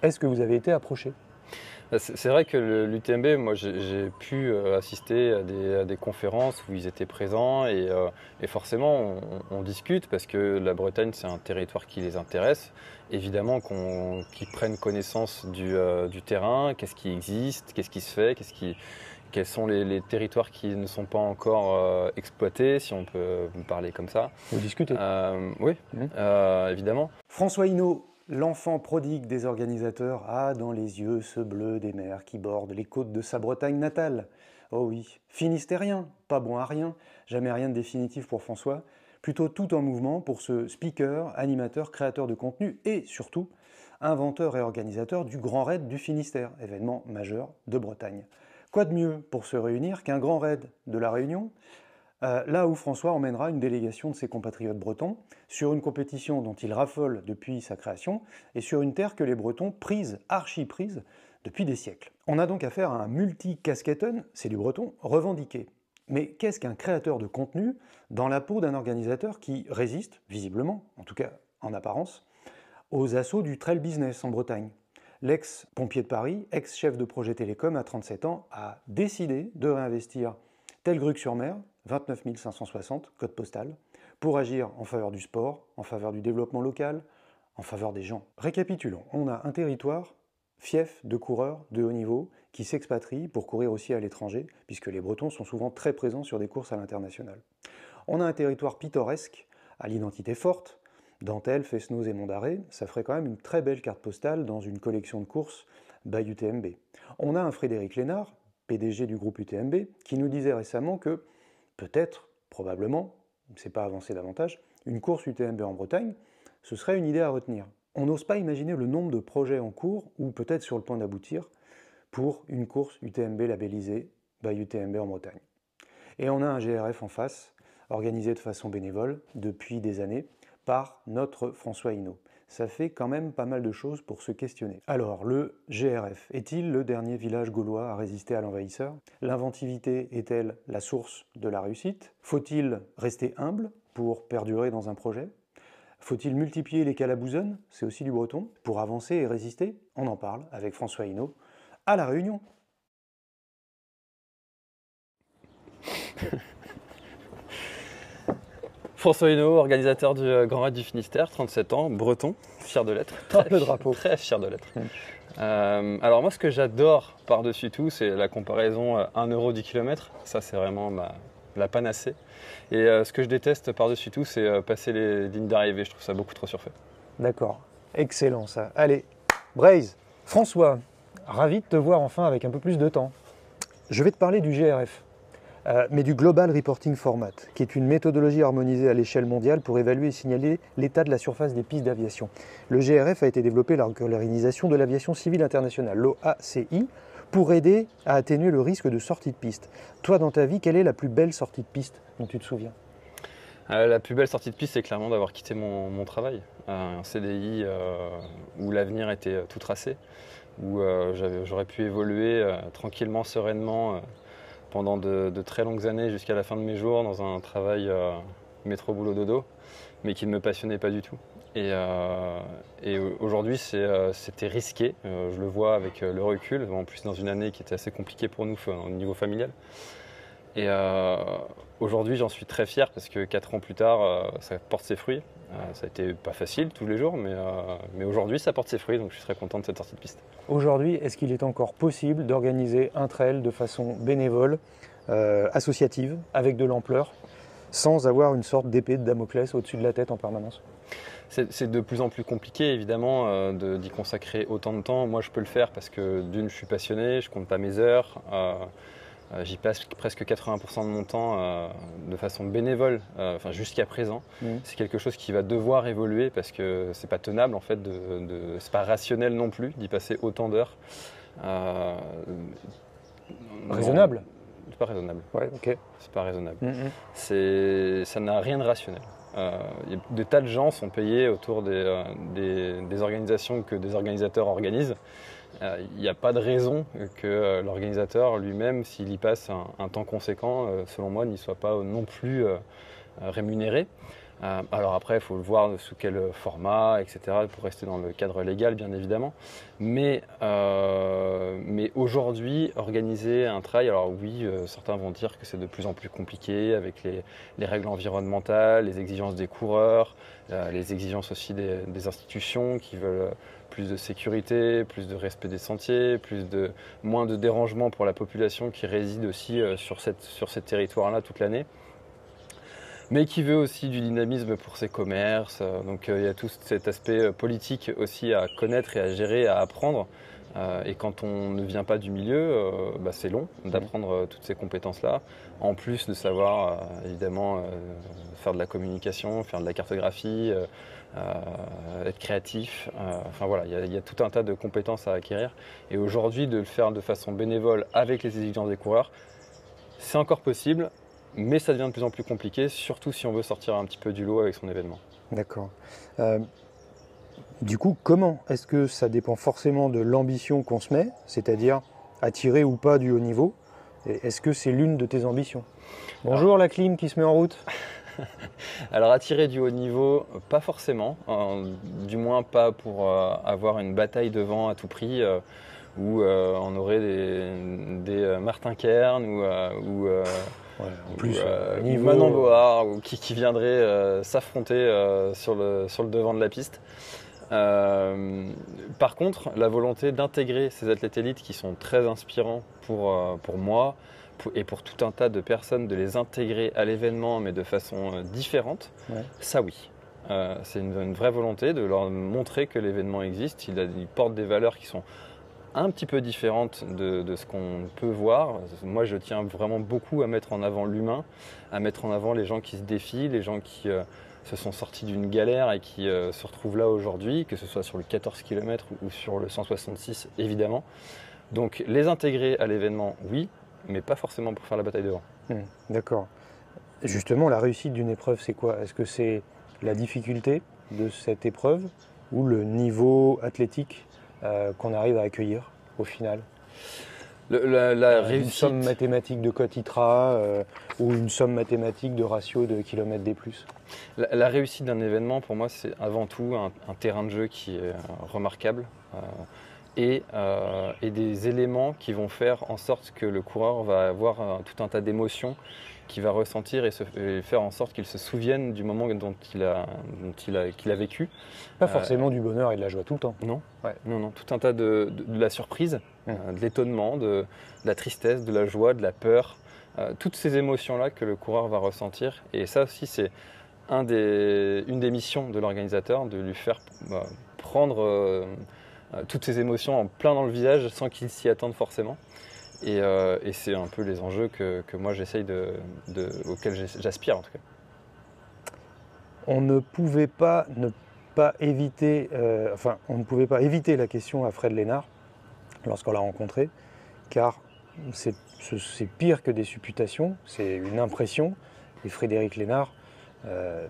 Est-ce que vous avez été approché? C'est vrai que l'UTMB, moi j'ai pu assister à des conférences où ils étaient présents et forcément on discute parce que la Bretagne c'est un territoire qui les intéresse. Évidemment qu'ils prennent connaissance du terrain, qu'est-ce qui existe, qu'est-ce qui se fait, quels sont les territoires qui ne sont pas encore exploités, si on peut parler comme ça. Vous discutez. Oui, Mmh. évidemment. François Hinault, l'enfant prodigue des organisateurs, a dans les yeux ce bleu des mers qui bordent les côtes de sa Bretagne natale. Oh oui, finistérien, pas bon à rien, jamais rien de définitif pour François, plutôt tout en mouvement pour ce speaker, animateur, créateur de contenu et surtout inventeur et organisateur du Grand Raid du Finistère, événement majeur de Bretagne. Quoi de mieux pour se réunir qu'un Grand Raid de la Réunion, là où François emmènera une délégation de ses compatriotes bretons sur une compétition dont il raffole depuis sa création et sur une terre que les Bretons prisent, archi-prisent, depuis des siècles. On a donc affaire à un multi-casqueton, c'est du breton, revendiqué. Mais qu'est-ce qu'un créateur de contenu dans la peau d'un organisateur qui résiste, visiblement, en tout cas en apparence, aux assauts du trail business en Bretagne? L'ex-pompier de Paris, ex-chef de projet télécom à 37 ans, a décidé de réinvestir Telgruc-sur-Mer, 29 560, code postal, pour agir en faveur du sport, en faveur du développement local, en faveur des gens. Récapitulons, on a un territoire fief de coureurs de haut niveau qui s'expatrient pour courir aussi à l'étranger, puisque les Bretons sont souvent très présents sur des courses à l'international. On a un territoire pittoresque, à l'identité forte, Dentelle, Fesnoz et Mondarré, ça ferait quand même une très belle carte postale dans une collection de courses by UTMB. On a un Frédéric Lénard, PDG du groupe UTMB, qui nous disait récemment que peut-être, probablement, c'est pas avancé davantage, une course UTMB en Bretagne, ce serait une idée à retenir. On n'ose pas imaginer le nombre de projets en cours, ou peut-être sur le point d'aboutir, pour une course UTMB labellisée by UTMB en Bretagne. Et on a un GRF en face, organisé de façon bénévole depuis des années, par notre François Hinault. Ça fait quand même pas mal de choses pour se questionner. Alors, le GRF est-il le dernier village gaulois à résister à l'envahisseur? L'inventivité est-elle la source de la réussite? Faut-il rester humble pour perdurer dans un projet? Faut-il multiplier les calabouzonnes, c'est aussi du breton, pour avancer et résister? On en parle avec François Hinault à La Réunion. François Hinault, organisateur du Grand Raid du Finistère, 37 ans, breton, fier de l'être. Le drapeau. Très fier de l'être. Alors moi, ce que j'adore par-dessus tout, c'est la comparaison 1 euro du kilomètre. Ça, c'est vraiment la panacée. Et ce que je déteste par-dessus tout, c'est passer les lignes d'arrivée. Je trouve ça beaucoup trop surfait. D'accord, excellent ça. Allez, Braise, François, ravi de te voir enfin avec un peu plus de temps. Je vais te parler du GRF. Mais du Global Reporting Format, qui est une méthodologie harmonisée à l'échelle mondiale pour évaluer et signaler l'état de la surface des pistes d'aviation. Le GRF a été développé par l'Organisation de l'aviation civile internationale, l'OACI, pour aider à atténuer le risque de sortie de piste. Toi, dans ta vie, quelle est la plus belle sortie de piste dont tu te souviens? La plus belle sortie de piste, c'est clairement d'avoir quitté mon travail. Un CDI où l'avenir était tout tracé, où j'aurais pu évoluer tranquillement, sereinement, pendant de très longues années jusqu'à la fin de mes jours dans un travail métro boulot dodo, mais qui ne me passionnait pas du tout. Et aujourd'hui, c'était risqué. Je le vois avec le recul, en plus dans une année qui était assez compliquée pour nous au niveau familial. Et aujourd'hui, j'en suis très fier parce que 4 ans plus tard, ça porte ses fruits. Ça a été pas facile tous les jours, mais aujourd'hui, ça porte ses fruits, donc je suis très content de cette sortie de piste. Aujourd'hui, est-ce qu'il est encore possible d'organiser un trail de façon bénévole, associative, avec de l'ampleur, sans avoir une sorte d'épée de Damoclès au-dessus de la tête en permanence? C'est de plus en plus compliqué, évidemment, d'y consacrer autant de temps. Moi, je peux le faire parce que d'une, je suis passionné, je compte pas mes heures. J'y passe presque 80% de mon temps de façon bénévole, enfin jusqu'à présent. C'est quelque chose qui va devoir évoluer parce que c'est pas tenable en fait, c'est pas rationnel non plus d'y passer autant d'heures. Raisonnable? C'est pas raisonnable. Ouais, ok. C'est pas raisonnable. Ça n'a rien de rationnel. Des tas de gens sont payés autour des organisations que des organisateurs organisent. Il n'y a pas de raison que l'organisateur lui-même, s'il y passe un temps conséquent, selon moi, n'y soit pas non plus rémunéré. Alors après, il faut le voir sous quel format, etc., pour rester dans le cadre légal, bien évidemment. Mais aujourd'hui, organiser un trail, alors oui, certains vont dire que c'est de plus en plus compliqué avec les règles environnementales, les exigences des coureurs, les exigences aussi des institutions qui veulent plus de sécurité, plus de respect des sentiers, moins de dérangements pour la population qui réside aussi sur ces territoires-là toute l'année, mais qui veut aussi du dynamisme pour ses commerces. Donc il y a tout cet aspect politique aussi à connaître et à gérer, à apprendre. Et quand on ne vient pas du milieu, c'est long d'apprendre toutes ces compétences-là. En plus de savoir, évidemment, faire de la communication, faire de la cartographie, être créatif. Enfin voilà, il y a tout un tas de compétences à acquérir. Et aujourd'hui, de le faire de façon bénévole avec les exigences des coureurs, c'est encore possible, mais ça devient de plus en plus compliqué, surtout si on veut sortir un petit peu du lot avec son événement. D'accord. Du coup, comment? Est-ce que ça dépend forcément de l'ambition qu'on se met, c'est-à-dire attirer ou pas du haut niveau? Et est-ce que c'est l'une de tes ambitions? Bonjour la clim qui se met en route. Alors attirer du haut niveau, pas forcément, du moins pas pour avoir une bataille de vent à tout prix, où on aurait des Martin Kern ou en plus, niveau... Manon Board qui viendraient s'affronter sur le devant de la piste. Par contre, la volonté d'intégrer ces athlètes élites qui sont très inspirants pour moi et pour tout un tas de personnes, de les intégrer à l'événement mais de façon différente, ça oui. C'est une vraie volonté de leur montrer que l'événement existe, il porte des valeurs qui sont un petit peu différentes de ce qu'on peut voir. Moi, je tiens vraiment beaucoup à mettre en avant l'humain, à mettre en avant les gens qui se défient, les gens qui se sont sortis d'une galère et qui se retrouvent là aujourd'hui, que ce soit sur le 14 km ou sur le 166, évidemment. Donc, les intégrer à l'événement, oui, mais pas forcément pour faire la bataille de vent. D'accord. Justement, la réussite d'une épreuve, c'est quoi? Est-ce que c'est la difficulté de cette épreuve ou le niveau athlétique qu'on arrive à accueillir au final? La réussite... Une somme mathématique de cote ITRA ou une somme mathématique de ratio de kilomètres des plus? La réussite d'un événement, pour moi, c'est avant tout un terrain de jeu qui est remarquable et des éléments qui vont faire en sorte que le coureur va avoir tout un tas d'émotions qu'il va ressentir et faire en sorte qu'il se souvienne du moment qu'il a vécu. Pas forcément du bonheur et de la joie tout le temps. Non, non, tout un tas de la surprise, de l'étonnement, de la tristesse, de la joie, de la peur, toutes ces émotions-là que le coureur va ressentir. Et ça aussi, c'est une des missions de l'organisateur, de lui faire prendre toutes ces émotions en plein dans le visage sans qu'il s'y attende forcément. Et c'est un peu les enjeux que moi j'essaye auxquels j'aspire en tout cas. On ne pouvait pas éviter la question à Fred Lénard lorsqu'on l'a rencontré, car c'est pire que des supputations, c'est une impression. Et Frédéric Lénard,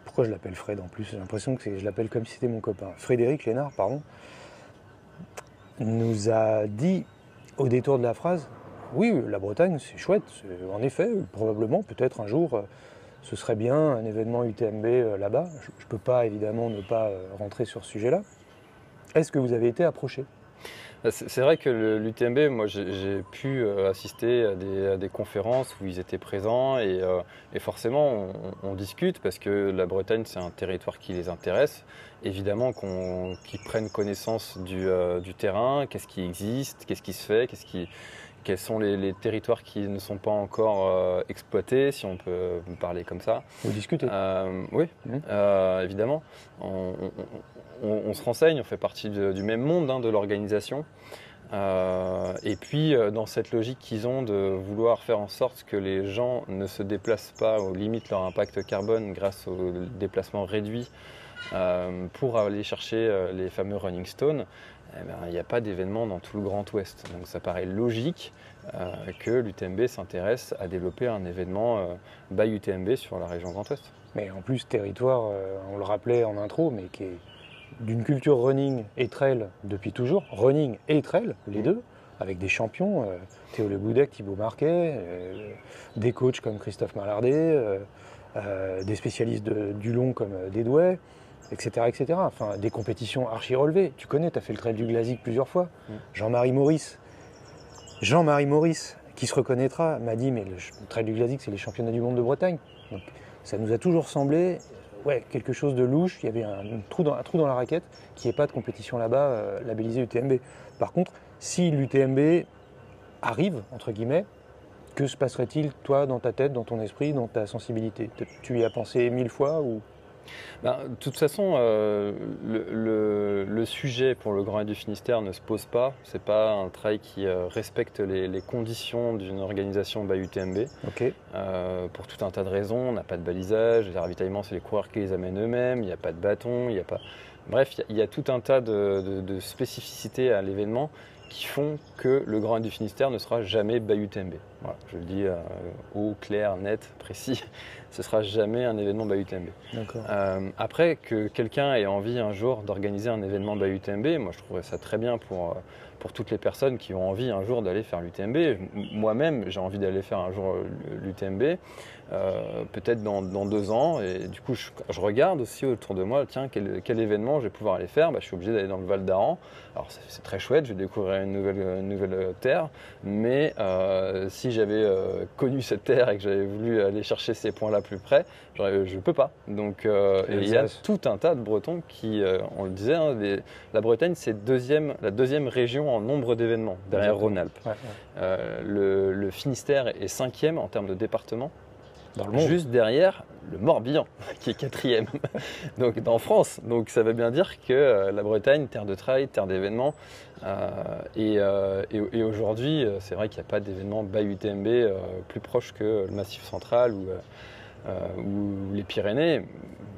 pourquoi je l'appelle Fred en plus? J'ai l'impression que je l'appelle comme si c'était mon copain. Frédéric Lénard, pardon, nous a dit au détour de la phrase: oui, la Bretagne, c'est chouette. En effet, probablement, peut-être un jour, ce serait bien un événement UTMB là-bas. Je ne peux pas, évidemment, ne pas rentrer sur ce sujet-là. Est-ce que vous avez été approché? C'est vrai que l'UTMB, moi, j'ai pu assister à des conférences où ils étaient présents et forcément, on discute parce que la Bretagne, c'est un territoire qui les intéresse. Évidemment qu'ils prennent connaissance du terrain, qu'est-ce qui existe, qu'est-ce qui se fait, quels sont les territoires qui ne sont pas encore exploités, si on peut parler comme ça. Vous discutez? Oui, évidemment. On se renseigne, on fait partie du même monde de l'organisation. Et puis, dans cette logique qu'ils ont de vouloir faire en sorte que les gens ne se déplacent pas aux limites de leur impact carbone grâce aux déplacements réduits pour aller chercher les fameux Running Stones, il n'y a pas d'événement dans tout le Grand Ouest. Donc ça paraît logique que l'UTMB s'intéresse à développer un événement by UTMB sur la région Grand Ouest. Mais en plus, territoire, on le rappelait en intro, mais qui est d'une culture running et trail depuis toujours, running et trail, les deux, avec des champions, Théo Le Boudec, Thibaut Marquet, des coachs comme Christophe Mallardet, des spécialistes du long comme Desdouais, etc., etc. Enfin, des compétitions archi relevées. Tu connais, tu as fait le trail du Glazik plusieurs fois. Jean-Marie Maurice, qui se reconnaîtra, m'a dit mais le trail du Glazik, c'est les championnats du monde de Bretagne. Donc, ça nous a toujours semblé quelque chose de louche. Il y avait un trou dans la raquette qu'il n'y ait pas de compétition là-bas labellisée UTMB. Par contre, si l'UTMB arrive, entre guillemets, que se passerait-il, toi, dans ta tête, dans ton esprit, dans ta sensibilité? Tu y as pensé 1000 fois ou... De toute façon, le sujet pour le Grand Raid du Finistère ne se pose pas. C'est pas un trail qui respecte les conditions d'une organisation by UTMB. Okay. Pour tout un tas de raisons. On n'a pas de balisage, les ravitaillements, c'est les coureurs qui les amènent eux-mêmes. Il n'y a pas de bâton, il n'y a pas... Bref, il y a tout un tas de spécificités à l'événement qui font que le Grand Raid du Finistère ne sera jamais by UTMB. Voilà, je le dis haut, clair, net, précis. Ce ne sera jamais un événement by UTMB. Après, que quelqu'un ait envie un jour d'organiser un événement by UTMB, moi je trouverais ça très bien pour toutes les personnes qui ont envie un jour d'aller faire l'UTMB. Moi-même, j'ai envie d'aller faire un jour l'UTMB, peut-être dans 2 ans. Et du coup, je regarde aussi autour de moi, tiens, quel événement je vais pouvoir aller faire. Je suis obligé d'aller dans le Val d'Aran. Alors c'est très chouette, je vais découvrir une nouvelle terre, mais si j'avais connu cette terre et que j'avais voulu aller chercher ces points-là plus près, je ne peux pas. Donc il y a tout un tas de Bretons qui, on le disait, hein, la Bretagne c'est la deuxième région en nombre d'événements, derrière Rhône-Alpes. Le Finistère est 5e en termes de département. Dans le monde. Juste derrière le Morbihan, qui est 4e donc, en France. Donc ça veut bien dire que la Bretagne, terre de trail, terre d'événements. Et aujourd'hui, c'est vrai qu'il n'y a pas d'événement by UTMB plus proche que le Massif central ou les Pyrénées.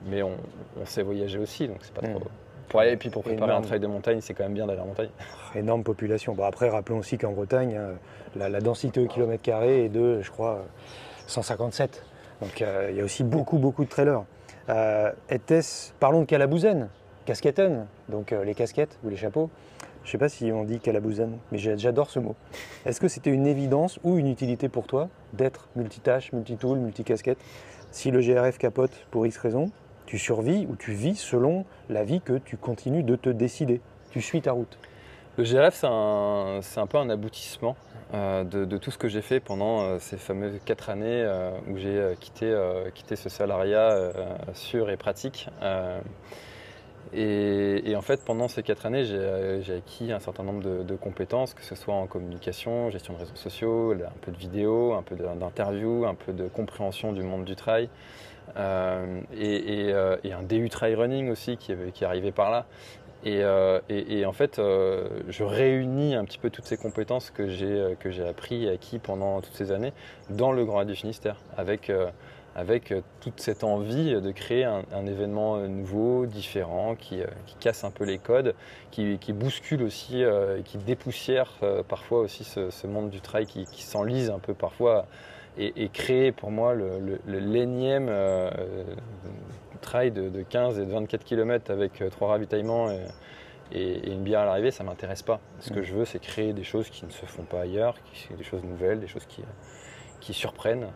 Mais on sait voyager aussi, donc c'est pas trop... Pour aller, et puis pour préparer un trail de montagne, c'est quand même bien d'aller en montagne. Énorme population. Bon, après, rappelons aussi qu'en Bretagne, la densité au kilomètre carré est de, je crois, 157. Donc il y a aussi beaucoup de trailers. Parlons de Calabouzen, casquetten, donc les casquettes ou les chapeaux. Je ne sais pas si on dit Calabouzen, mais j'adore ce mot. Est-ce que c'était une évidence ou une utilité pour toi d'être multitâche, multitool, multicasquette? Si le GRF capote pour X raison, tu survis ou tu vis selon la vie que tu continues de te décider. Tu suis ta route. Le GRF, c'est un peu un aboutissement de tout ce que j'ai fait pendant ces fameuses 4 années où j'ai quitté ce salariat sûr et pratique. Et en fait, pendant ces 4 années, j'ai acquis un certain nombre de compétences, que ce soit en communication, gestion de réseaux sociaux, un peu de vidéo, un peu d'interview, un peu de compréhension du monde du trail. Et un DU trail running aussi qui est arrivé par là. Et en fait, je réunis un petit peu toutes ces compétences que j'ai appris et acquis pendant toutes ces années dans le Grand Raid du Finistère, avec toute cette envie de créer un événement nouveau, différent, qui casse un peu les codes, qui bouscule aussi, qui dépoussière parfois aussi ce monde du trail qui s'enlise un peu parfois. Et créer pour moi l'énième trail de 15 et de 24 km avec 3 ravitaillements et une bière à l'arrivée, ça ne m'intéresse pas. Ce que je veux, c'est créer des choses qui ne se font pas ailleurs, des choses nouvelles, des choses qui surprennent.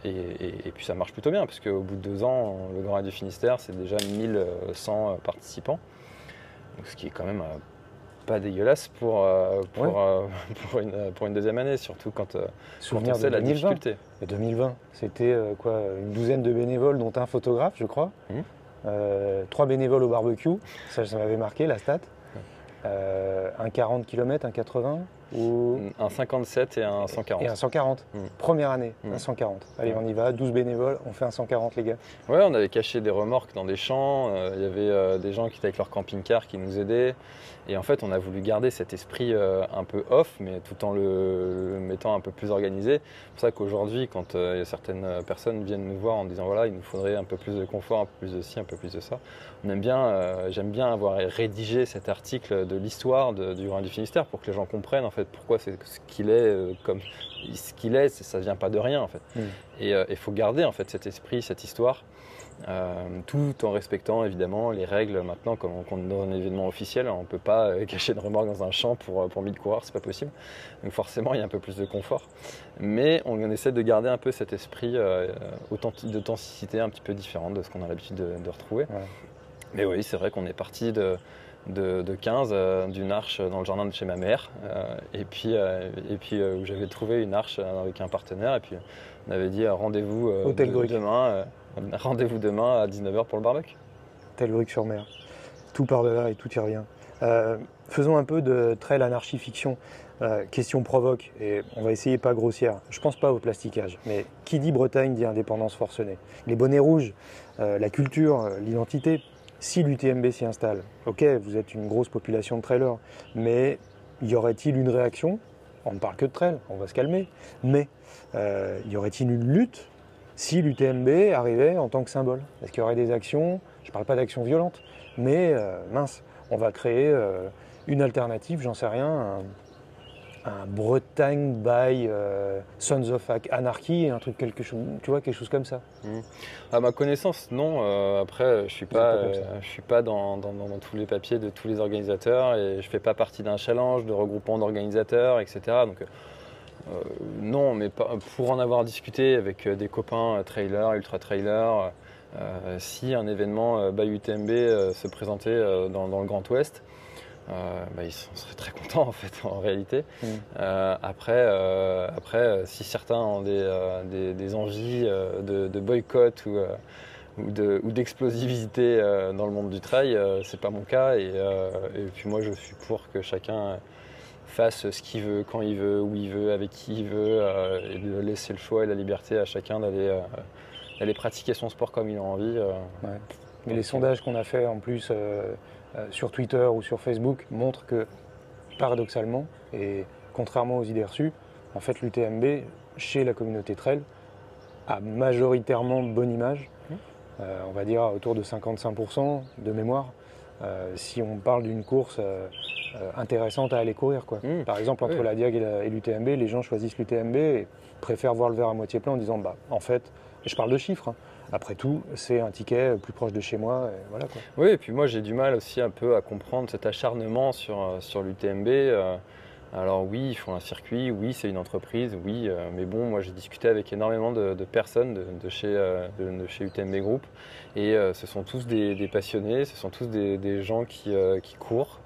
Et puis ça marche plutôt bien, parce qu'au bout de 2 ans, le Grand Raid du Finistère, c'est déjà 1100 participants. Donc, ce qui est quand même pas dégueulasse pour une deuxième année, surtout quand on sait la difficulté. Et 2020, c'était une douzaine de bénévoles, dont un photographe, je crois. 3 bénévoles au barbecue, ça m'avait marqué la stat. Un 40 km, un 80 ou... Un 57 et un 140. Et un 140, première année, un 140. Allez, on y va, 12 bénévoles, on fait un 140 les gars. Ouais, on avait caché des remorques dans des champs, il y avait des gens qui étaient avec leur camping-car qui nous aidaient. Et en fait, on a voulu garder cet esprit un peu off, mais tout en le mettant un peu plus organisé. C'est pour ça qu'aujourd'hui, quand certaines personnes viennent nous voir en disant voilà, il nous faudrait un peu plus de confort, un peu plus de ci, un peu plus de ça, j'aime bien avoir rédigé cet article de l'histoire du Grand Raid du Finistère pour que les gens comprennent en fait pourquoi c'est ce qu'il est comme ce qu'il est, ça ne vient pas de rien en fait. Et il faut garder en fait cet esprit, cette histoire. tout en respectant évidemment les règles maintenant comme on est dans un événement officiel. On ne peut pas cacher une remorque dans un champ pour 1000 coureurs, c'est pas possible. Donc forcément il y a un peu plus de confort. Mais on essaie de garder un peu cet esprit d'authenticité un petit peu différent de ce qu'on a l'habitude de retrouver. Ouais. Mais oui, c'est vrai qu'on est parti de 15 d'une arche dans le jardin de chez ma mère et puis où j'avais trouvé une arche avec un partenaire et puis on avait dit rendez-vous demain à 19h pour le barbecue. Tel Bruc-sur-Mer. Tout par de là et tout y revient. Faisons un peu de trail anarchie-fiction. Question provoque, et on va essayer pas grossière. Je pense pas au plasticage, mais qui dit Bretagne dit indépendance forcenée. Les bonnets rouges, la culture, l'identité. Si l'UTMB s'y installe, ok, vous êtes une grosse population de trailers, mais y aurait-il une réaction? On ne parle que de trail, on va se calmer. Mais y aurait-il une lutte si l'UTMB arrivait en tant que symbole? Est-ce qu'il y aurait des actions? Je ne parle pas d'actions violentes, mais mince, on va créer une alternative, j'en sais rien, un Bretagne by Sons of Anarchy, un truc, quelque chose comme ça. À ma connaissance, non. Après, je suis pas dans tous les papiers de tous les organisateurs et je fais pas partie d'un challenge de regroupement d'organisateurs, etc. Donc non, mais pour en avoir discuté avec des copains trailers, ultra trailers, si un événement by UTMB se présentait dans le Grand Ouest, ils seraient très contents en fait en réalité. Après, si certains ont des envies de boycott ou d'explosivité dans le monde du trail, c'est pas mon cas et puis moi je suis pour que chacun fasse ce qu'il veut, quand il veut, où il veut, avec qui il veut, et de laisser le choix et la liberté à chacun d'aller pratiquer son sport comme il a envie. Ouais. Mais les sondages qu'on a fait en plus sur Twitter ou sur Facebook montrent que, paradoxalement, et contrairement aux idées reçues, en fait l'UTMB, chez la communauté trail, a majoritairement bonne image, on va dire autour de 55% de mémoire, si on parle d'une course intéressante à aller courir, quoi. Par exemple, entre la Diag et l'UTMB, les gens choisissent l'UTMB et préfèrent voir le verre à moitié plein en disant en fait, et je parle de chiffres, hein, après tout, c'est un ticket plus proche de chez moi, et voilà, quoi. Oui, et puis moi j'ai du mal aussi un peu à comprendre cet acharnement sur l'UTMB. Alors oui, ils font un circuit, oui, c'est une entreprise, oui, mais bon, moi j'ai discuté avec énormément de personnes de chez UTMB Group et ce sont tous des passionnés, ce sont tous des gens qui courent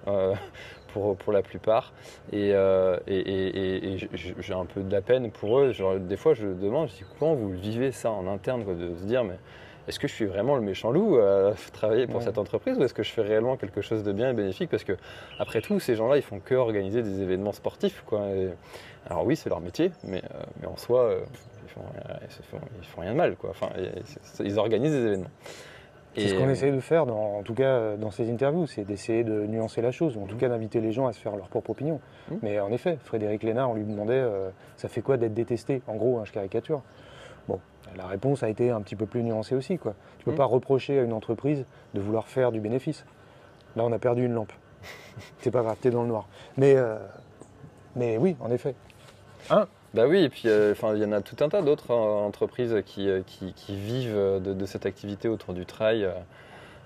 pour la plupart et j'ai un peu de la peine pour eux. Genre, des fois je demande, je dis comment vous vivez ça en interne, quoi, de se dire mais est-ce que je suis vraiment le méchant loup à travailler pour cette entreprise ou est-ce que je fais réellement quelque chose de bien et bénéfique? Parce que, après tout, ces gens-là, ils font que organiser des événements sportifs, quoi. Alors oui, c'est leur métier, mais en soi, ils font rien de mal, quoi. Enfin, ils organisent des événements. C'est ce qu'on essaie de faire, en tout cas dans ces interviews, c'est d'essayer de nuancer la chose, ou en tout cas d'inviter les gens à se faire leur propre opinion. Mais en effet, Frédéric Lénard, on lui demandait ça fait quoi d'être détesté? En gros, je caricature. Bon, la réponse a été un petit peu plus nuancée aussi, quoi. Tu ne peux pas reprocher à une entreprise de vouloir faire du bénéfice. Là, on a perdu une lampe. C'est pas grave, t'es dans le noir. Mais oui, en effet. Bah oui, et puis il y en a tout un tas d'autres entreprises qui vivent de cette activité autour du trail.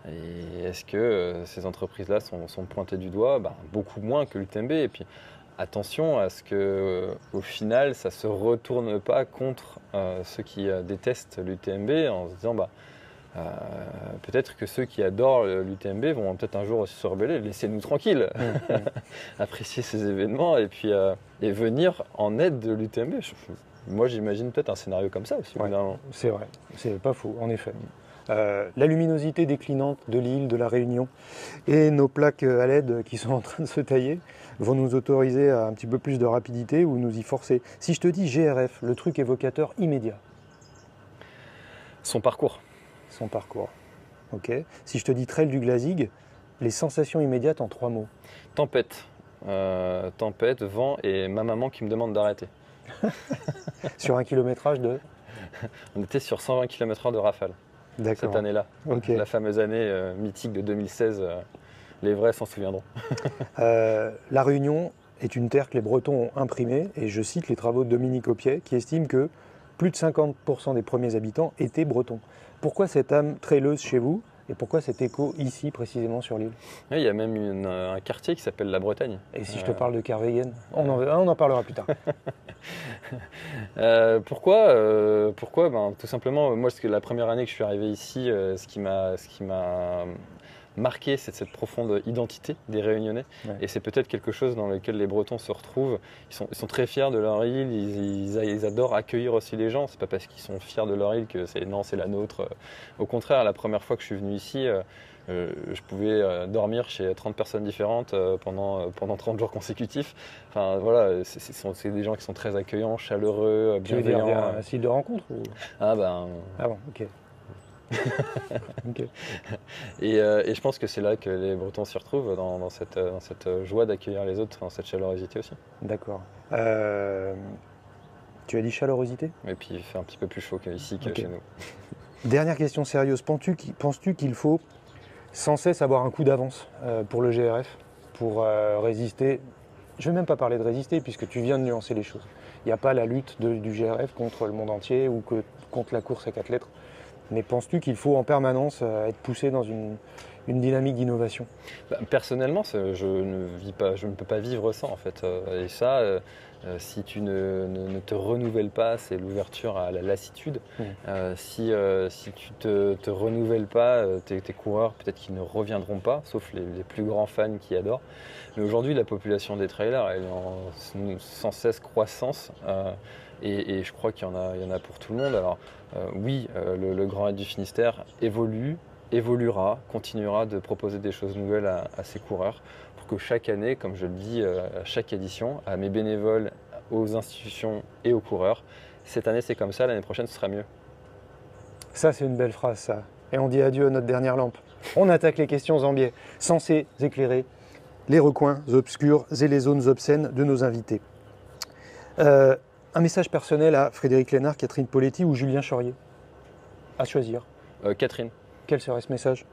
Et est-ce que ces entreprises-là sont pointées du doigt? Beaucoup moins que l'UTMB. Et puis attention à ce que, au final, ça ne se retourne pas contre ceux qui détestent l'UTMB en se disant peut-être que ceux qui adorent l'UTMB vont peut-être un jour aussi se rebeller, laissez-nous tranquilles, apprécier ces événements et puis et venir en aide de l'UTMB. Moi j'imagine peut-être un scénario comme ça aussi. Ouais, c'est vrai, c'est pas faux, en effet. La luminosité déclinante de l'île, de la Réunion et nos plaques à LED qui sont en train de se tailler vont nous autoriser à un petit peu plus de rapidité ou nous y forcer. Si je te dis GRF, le truc évocateur immédiat. Son parcours. Son parcours. Ok. Si je te dis Trail du Glazig, les sensations immédiates en 3 mots. Tempête. Tempête, vent et ma maman qui me demande d'arrêter. Sur un kilométrage de On était sur 120 km/h de rafale. Cette année-là. Okay. La fameuse année mythique de 2016. Les vrais s'en souviendront. La Réunion est une terre que les Bretons ont imprimée, et je cite les travaux de Dominique Aupiet, qui estime que plus de 50% des premiers habitants étaient bretons. Pourquoi cette âme traileuse chez vous et pourquoi cet écho ici précisément sur l'île? Oui, il y a même un quartier qui s'appelle la Bretagne. Et si je te parle de Kervegen, on en parlera plus tard. Pourquoi Ben, tout simplement, moi, la première année que je suis arrivé ici, ce qui m'a marqué, c'est cette profonde identité des Réunionnais. Ouais. Et c'est peut-être quelque chose dans lequel les Bretons se retrouvent. Ils sont très fiers de leur île, ils adorent accueillir aussi les gens. C'est pas parce qu'ils sont fiers de leur île que c'est la nôtre. Au contraire, la première fois que je suis venu ici, je pouvais dormir chez 30 personnes différentes pendant 30 jours consécutifs. Enfin voilà, c'est des gens qui sont très accueillants, chaleureux, Tu veux dire bienveillants. un site de rencontre ou... Ah ben. Ah bon, ok. Ok. Et je pense que c'est là que les Bretons s'y retrouvent, dans cette joie d'accueillir les autres, dans cette chaleurosité aussi. D'accord. Tu as dit chaleurosité? Et puis il fait un petit peu plus chaud qu'ici, que Ok. chez nous. Dernière question sérieuse. Penses-tu qu'il faut sans cesse avoir un coup d'avance pour le GRF pour résister? Je ne vais même pas parler de résister puisque tu viens de nuancer les choses. Il n'y a pas la lutte du GRF contre le monde entier ou contre la course à 4 lettres. Mais penses-tu qu'il faut en permanence être poussé dans une dynamique d'innovation? Personnellement, je ne peux pas vivre sans en fait. Et ça, si tu ne te renouvelles pas, c'est l'ouverture à la lassitude. Si tu te renouvelles pas, tes coureurs peut-être qu'ils ne reviendront pas, sauf les plus grands fans qui adorent. Mais aujourd'hui, la population des trailers, elle est sans cesse croissance. Et je crois qu'il y en a pour tout le monde. Alors oui, le Grand Raid du Finistère évoluera, continuera de proposer des choses nouvelles à ses coureurs pour que chaque année, comme je le dis à chaque édition, à mes bénévoles, aux institutions et aux coureurs, cette année c'est comme ça, l'année prochaine ce sera mieux. Ça, c'est une belle phrase, ça. Et on dit adieu à notre dernière lampe. On attaque les questions Zambier, censées éclairer les recoins obscurs et les zones obscènes de nos invités. Un message personnel à Frédéric Lénard, Catherine Poletti ou Julien Chaurier? À choisir. Catherine. Quel serait ce message?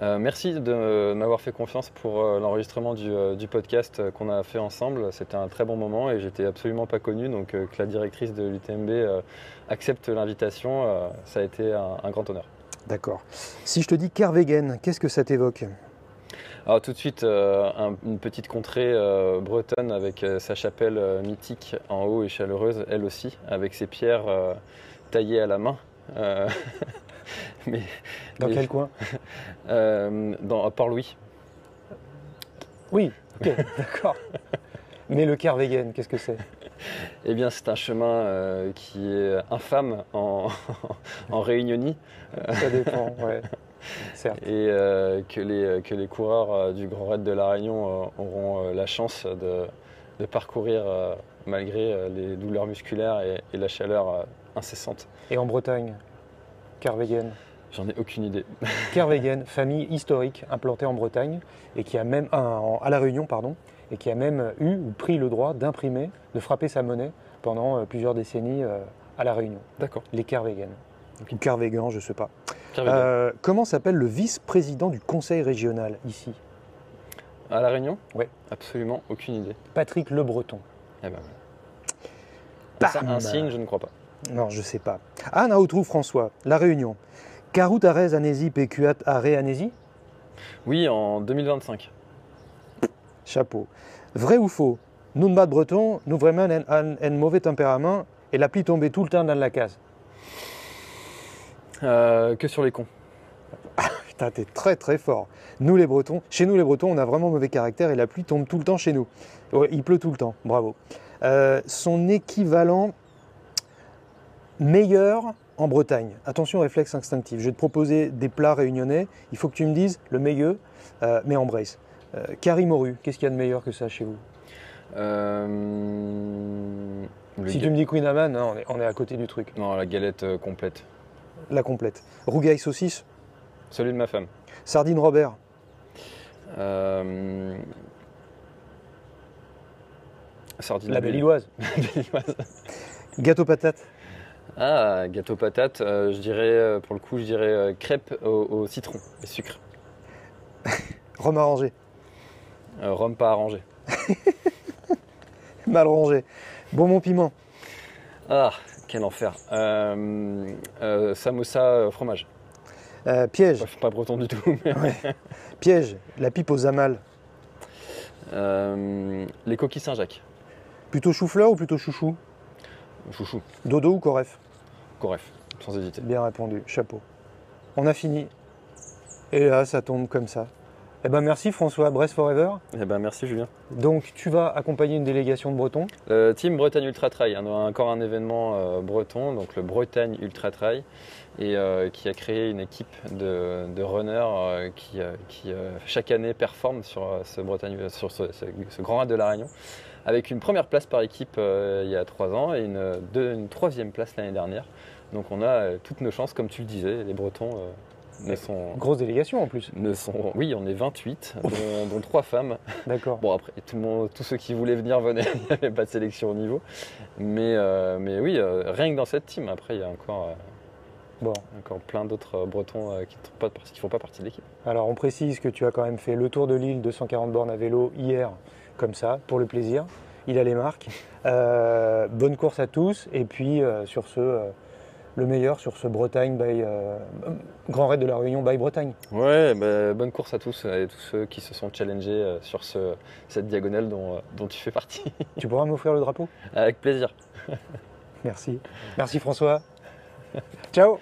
Merci de m'avoir fait confiance pour l'enregistrement du podcast qu'on a fait ensemble. C'était un très bon moment et j'étais absolument pas connu, donc que la directrice de l'UTMB accepte l'invitation, ça a été un grand honneur. D'accord. Si je te dis Kervegen, qu'est-ce que ça t'évoque? Alors tout de suite, une petite contrée bretonne avec sa chapelle mythique en haut et chaleureuse, elle aussi, avec ses pierres taillées à la main. Dans quel coin? À Port-Louis. Oui, ok, d'accord. Mais le Kervegen, qu'est-ce que c'est? Eh bien, c'est un chemin qui est infâme en réunionnie. Ça dépend, ouais. Certes. Et que les coureurs du Grand Raid de la Réunion auront la chance de parcourir malgré les douleurs musculaires et la chaleur incessante. Et en Bretagne, Kervegen? J'en ai aucune idée. Kervegen, famille historique implantée en Bretagne et qui a même à la Réunion, pardon, et qui a même eu ou pris le droit d'imprimer, de frapper sa monnaie pendant plusieurs décennies à la Réunion. D'accord. Les Kervegen. Ou Kervegan, je ne sais pas. Comment s'appelle le vice-président du conseil régional ici? À La Réunion? Oui. Absolument aucune idée. Patrick Le Breton. Eh ben, voilà. Ça, un signe, je ne crois pas. Non, je ne sais pas. Anne Aoutrou François, La Réunion. Carut arez anési pecuat aré anési? Oui, en 2025. Chapeau. Vrai ou faux? Nous, de breton, nous vraiment un mauvais tempérament et la pluie tombait tout le temps dans la case. Que sur les cons. Putain, t'es très très fort. Nous les Bretons, chez nous les Bretons, on a vraiment mauvais caractère et la pluie tombe tout le temps chez nous. Ouais, il pleut tout le temps, bravo. Son équivalent meilleur en Bretagne. Attention, réflexe instinctif. Je vais te proposer des plats réunionnais. Il faut que tu me dises le meilleur, mais en brace. Curry morue, qu'est-ce qu'il y a de meilleur que ça chez vous? Si tu me dis Queen Amman, non, on est à côté du truc. Non, la galette complète. La complète. Rougail saucisse? Celui de ma femme. Sardine Robert? Sardine La Belle-Illoise. Gâteau patate? Ah, gâteau patate, je dirais, pour le coup, je dirais crêpes au citron et sucre. Rhum arrangé? Rhum pas arrangé. Mal rangé. Bonbon piment? Ah, quel enfer. Samosa fromage. Piège. Ouais, je suis pas breton du tout. Ouais. Piège, la pipe aux amals. Les coquilles Saint-Jacques. Plutôt chou-fleur ou plutôt chouchou? Chouchou. Dodo ou coref? Corref, sans hésiter. Bien répondu, chapeau. On a fini. Et là, ça tombe comme ça. Eh ben merci François, Brest Forever. Eh ben, merci Julien. Donc tu vas accompagner une délégation de Bretons. Team Bretagne Ultra Trail, on a encore un événement breton, donc le Bretagne Ultra Trail, et qui a créé une équipe de runners qui chaque année performe sur ce Grand Raid de la Réunion, avec une première place par équipe il y a 3 ans et une troisième place l'année dernière. Donc on a toutes nos chances, comme tu le disais, les Bretons Grosse délégation en plus. Oui, on est 28, dont 3 femmes. D'accord. Bon, après, tous ceux qui voulaient venir venaient, il n'y avait pas de sélection au niveau. Mais oui, rien que dans cette team. Après, il y a encore plein d'autres Bretons qui ne font pas partie de l'équipe. Alors on précise que tu as quand même fait le tour de l'île, 240 bornes à vélo hier, comme ça, pour le plaisir. Il a les marques. Bonne course à tous. Et puis sur ce, le meilleur sur ce Bretagne Grand Raid de la Réunion by Bretagne. Ouais, bonne course à tous et tous ceux qui se sont challengés sur cette diagonale dont tu fais partie. Tu pourras m'offrir le drapeau? Avec plaisir. Merci. Merci François. Ciao.